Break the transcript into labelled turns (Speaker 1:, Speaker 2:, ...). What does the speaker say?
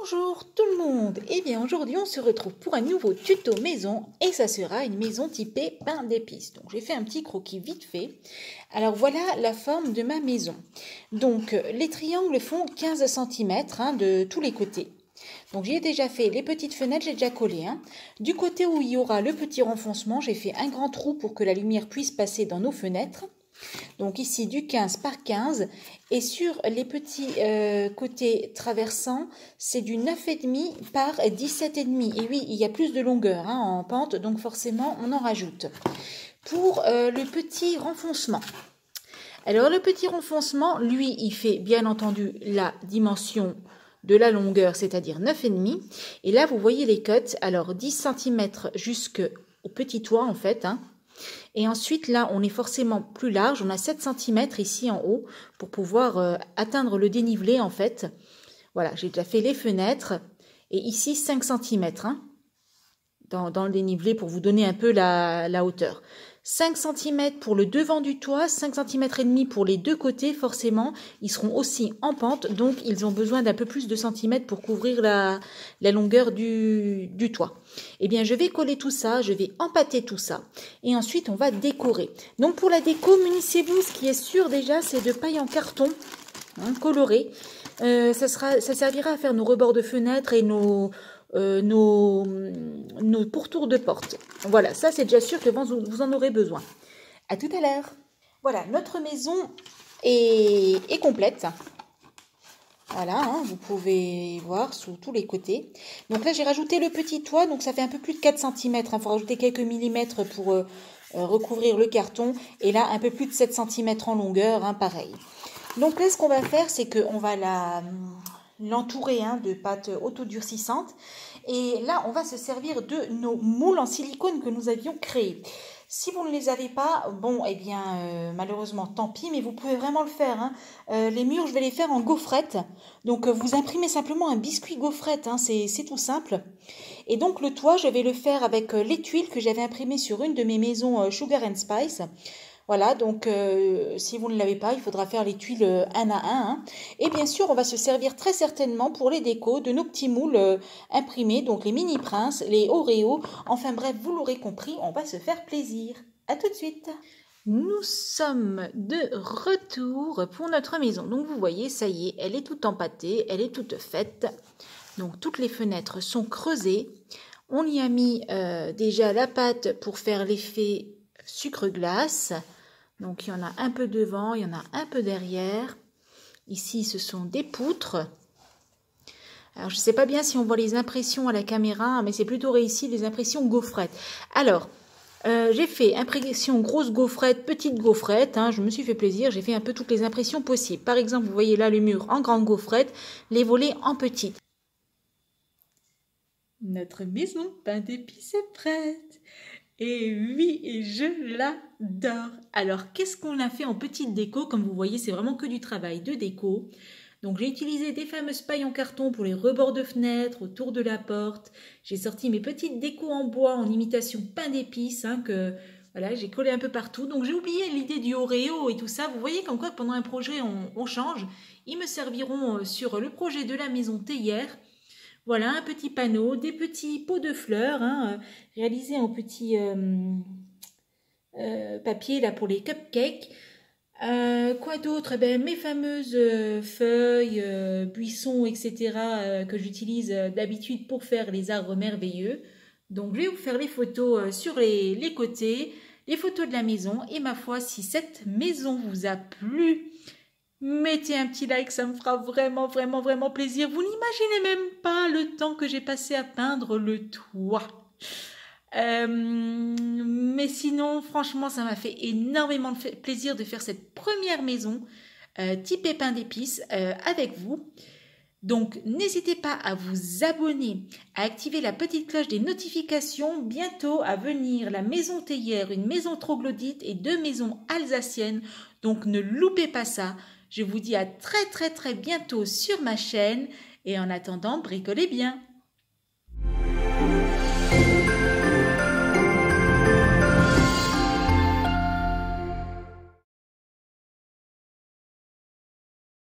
Speaker 1: Bonjour tout le monde. Eh bien aujourd'hui on se retrouve pour un nouveau tuto maison et ça sera une maison typée pain d'épices. Donc j'ai fait un petit croquis vite fait. Alors voilà la forme de ma maison. Donc les triangles font 15 cm de tous les côtés. Donc j'ai déjà fait les petites fenêtres, j'ai déjà collé. Du côté où il y aura le petit renfoncement, j'ai fait un grand trou pour que la lumière puisse passer dans nos fenêtres. Donc ici du 15 par 15 et sur les petits côtés traversants c'est du 9,5 par 17,5 et oui il y a plus de longueur en pente donc forcément on en rajoute. Pour le petit renfoncement, alors le petit renfoncement lui il fait bien entendu la dimension de la longueur, c'est-à-dire 9,5 et là vous voyez les cuts, alors 10 cm jusqu'au petit toit en fait. Et ensuite, là, on est forcément plus large. On a 7 cm ici en haut pour pouvoir atteindre le dénivelé, en fait. Voilà, j'ai déjà fait les fenêtres. Et ici, 5 cm dans le dénivelé pour vous donner un peu la hauteur. 5 cm pour le devant du toit, 5 cm et demi pour les deux côtés, forcément, ils seront aussi en pente, donc ils ont besoin d'un peu plus de centimètres pour couvrir la longueur du toit. Eh bien, je vais coller tout ça, je vais empâter tout ça, et ensuite on va décorer. Donc pour la déco, munissez-vous, ce qui est sûr déjà, c'est de paille en carton, colorée. Ça servira à faire nos rebords de fenêtres et nos pourtours de porte. Voilà, ça c'est déjà sûr que vous en aurez besoin. À tout à l'heure. Voilà, notre maison est complète. Voilà, vous pouvez voir sous tous les côtés. Donc là j'ai rajouté le petit toit, donc ça fait un peu plus de 4 cm. Il faut rajouter quelques millimètres pour recouvrir le carton. Et là un peu plus de 7 cm en longueur, pareil. Donc là ce qu'on va faire c'est qu'on va l'entourer de pâte autodurcissante et là on va se servir de nos moules en silicone que nous avions créés. Si vous ne les avez pas, bon eh bien malheureusement tant pis, mais vous pouvez vraiment le faire. Les murs je vais les faire en gaufrette, donc vous imprimez simplement un biscuit gaufrette, c'est tout simple. Et donc le toit je vais le faire avec les tuiles que j'avais imprimées sur une de mes maisons Sugar and Spice. Voilà, donc si vous ne l'avez pas, il faudra faire les tuiles un à un. Et bien sûr, on va se servir très certainement pour les décos de nos petits moules imprimés, donc les mini princes, les Oreo. Enfin bref, vous l'aurez compris, on va se faire plaisir. À tout de suite. Nous sommes de retour pour notre maison. Donc vous voyez, ça y est, elle est toute empâtée, elle est toute faite. Donc toutes les fenêtres sont creusées. On y a mis déjà la pâte pour faire l'effet sucre glace. Donc il y en a un peu devant, il y en a un peu derrière. Ici ce sont des poutres. Alors je ne sais pas bien si on voit les impressions à la caméra, mais c'est plutôt réussi, les impressions gaufrettes. Alors j'ai fait impression grosse gaufrette, petite gaufrette, je me suis fait plaisir, j'ai fait un peu toutes les impressions possibles. Par exemple, vous voyez là le mur en grande gaufrette, les volets en petite. Notre maison pain d'épices est prête. Et oui, je l'adore. Alors, qu'est-ce qu'on a fait en petite déco? Comme vous voyez, c'est vraiment que du travail de déco. Donc, j'ai utilisé des fameuses pailles en carton pour les rebords de fenêtres, autour de la porte. J'ai sorti mes petites décos en bois en imitation pain d'épices, que voilà, j'ai collé un peu partout. Donc, j'ai oublié l'idée du Oreo et tout ça. Vous voyez comme quoi, pendant un projet, on change. Ils me serviront sur le projet de la maison théière. Voilà, un petit panneau, des petits pots de fleurs réalisés en petit papier là pour les cupcakes. Quoi d'autre? Mes fameuses feuilles, buissons, etc. Que j'utilise d'habitude pour faire les arbres merveilleux. Donc je vais vous faire les photos sur les côtés, les photos de la maison. Et ma foi, si cette maison vous a plu, mettez un petit like, ça me fera vraiment, vraiment, vraiment plaisir. Vous n'imaginez même pas le temps que j'ai passé à peindre le toit. Mais sinon, franchement, ça m'a fait énormément plaisir de faire cette première maison typée pain d'épices avec vous. Donc, n'hésitez pas à vous abonner, à activer la petite cloche des notifications. Bientôt à venir la maison théière, une maison troglodyte et 2 maisons alsaciennes. Donc, ne loupez pas ça. Je vous dis à très très très bientôt sur ma chaîne et en attendant, bricolez bien.